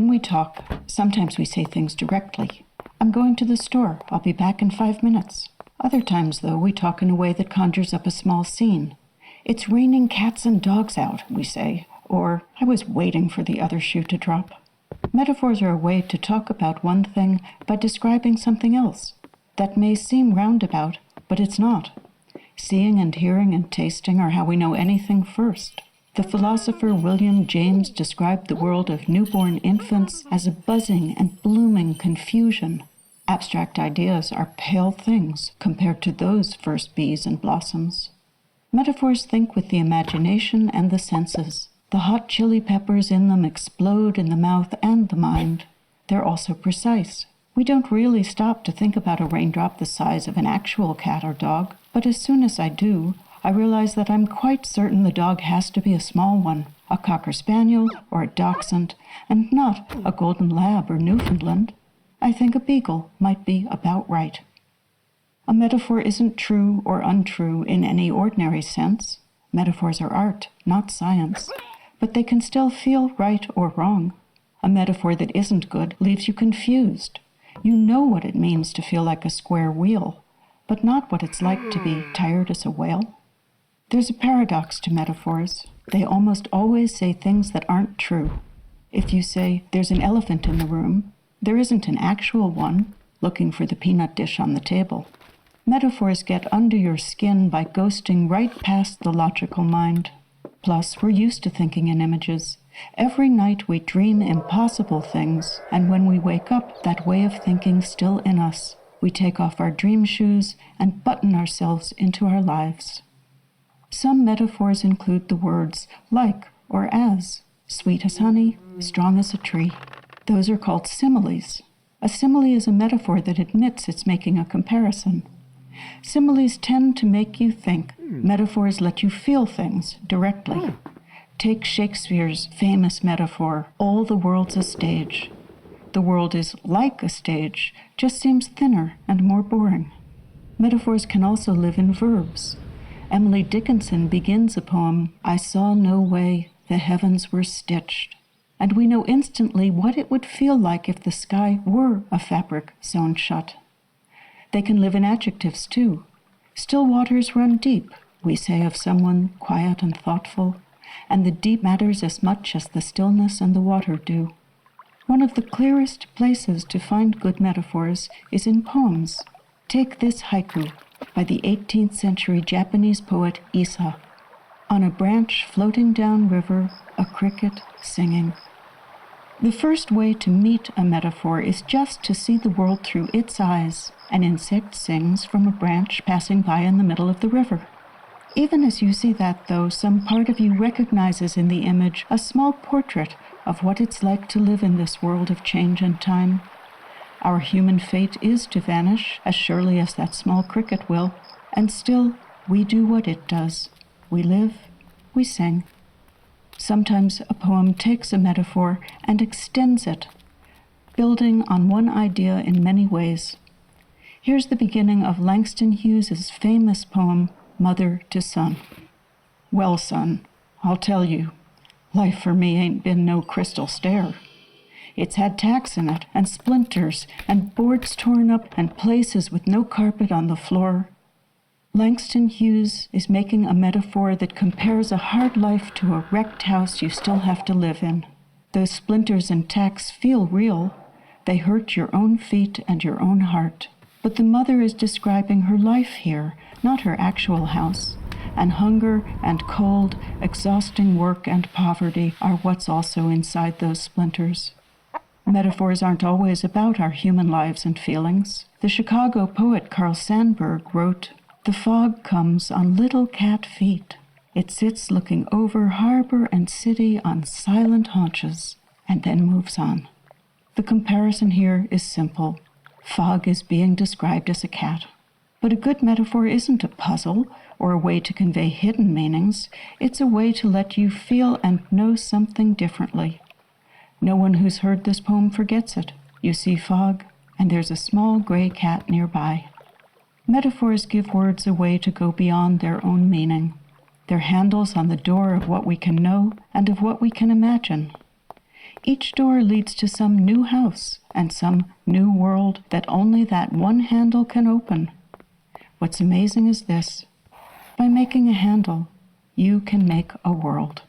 When we talk, sometimes we say things directly. I'm going to the store. I'll be back in 5 minutes. Other times, though, we talk in a way that conjures up a small scene. It's raining cats and dogs out, we say, or I was waiting for the other shoe to drop. Metaphors are a way to talk about one thing by describing something else. That may seem roundabout, but it's not. Seeing and hearing and tasting are how we know anything first. The philosopher William James described the world of newborn infants as a buzzing and blooming confusion. Abstract ideas are pale things compared to those first bees and blossoms. Metaphors think with the imagination and the senses. The hot chili peppers in them explode in the mouth and the mind. They're also precise. We don't really stop to think about a raindrop the size of an actual cat or dog, but as soon as I do, I realize that I'm quite certain the dog has to be a small one, a Cocker Spaniel or a Dachshund, and not a Golden Lab or Newfoundland. I think a beagle might be about right. A metaphor isn't true or untrue in any ordinary sense. Metaphors are art, not science, but they can still feel right or wrong. A metaphor that isn't good leaves you confused. You know what it means to feel like a square wheel, but not what it's like to be tired as a whale. There's a paradox to metaphors. They almost always say things that aren't true. If you say, there's an elephant in the room, there isn't an actual one looking for the peanut dish on the table. Metaphors get under your skin by ghosting right past the logical mind. Plus, we're used to thinking in images. Every night we dream impossible things, and when we wake up, that way of thinking still in us. We take off our dream shoes and button ourselves into our lives. Some metaphors include the words like or as, sweet as honey, strong as a tree. Those are called similes. A simile is a metaphor that admits it's making a comparison. Similes tend to make you think. Metaphors let you feel things directly. Take Shakespeare's famous metaphor, all the world's a stage. The world is like a stage, just seems thinner and more boring. Metaphors can also live in verbs. Emily Dickinson begins a poem, I saw no way, the heavens were stitched. And we know instantly what it would feel like if the sky were a fabric sewn shut. They can live in adjectives too. Still waters run deep, we say of someone quiet and thoughtful, and the deep matters as much as the stillness and the water do. One of the clearest places to find good metaphors is in poems. Take this haiku by the 18th century Japanese poet Issa. On a branch floating down river, a cricket singing. The first way to meet a metaphor is just to see the world through its eyes. An insect sings from a branch passing by in the middle of the river. Even as you see that, though, some part of you recognizes in the image a small portrait of what it's like to live in this world of change and time. Our human fate is to vanish as surely as that small cricket will, and still we do what it does. We live, we sing. Sometimes a poem takes a metaphor and extends it, building on one idea in many ways. Here's the beginning of Langston Hughes's famous poem, Mother to Son. Well, son, I'll tell you, life for me ain't been no crystal stair. It's had tacks in it, and splinters, and boards torn up, and places with no carpet on the floor. Langston Hughes is making a metaphor that compares a hard life to a wrecked house you still have to live in. Those splinters and tacks feel real. They hurt your own feet and your own heart. But the mother is describing her life here, not her actual house. And hunger and cold, exhausting work and poverty are what's also inside those splinters. Metaphors aren't always about our human lives and feelings. The Chicago poet Carl Sandburg wrote, "The fog comes on little cat feet. It sits looking over harbor and city on silent haunches, and then moves on." The comparison here is simple. Fog is being described as a cat. But a good metaphor isn't a puzzle or a way to convey hidden meanings. It's a way to let you feel and know something differently. No one who's heard this poem forgets it. You see fog, and there's a small gray cat nearby. Metaphors give words a way to go beyond their own meaning. They're handles on the door of what we can know and of what we can imagine. Each door leads to some new house and some new world that only that one handle can open. What's amazing is this: by making a handle, you can make a world.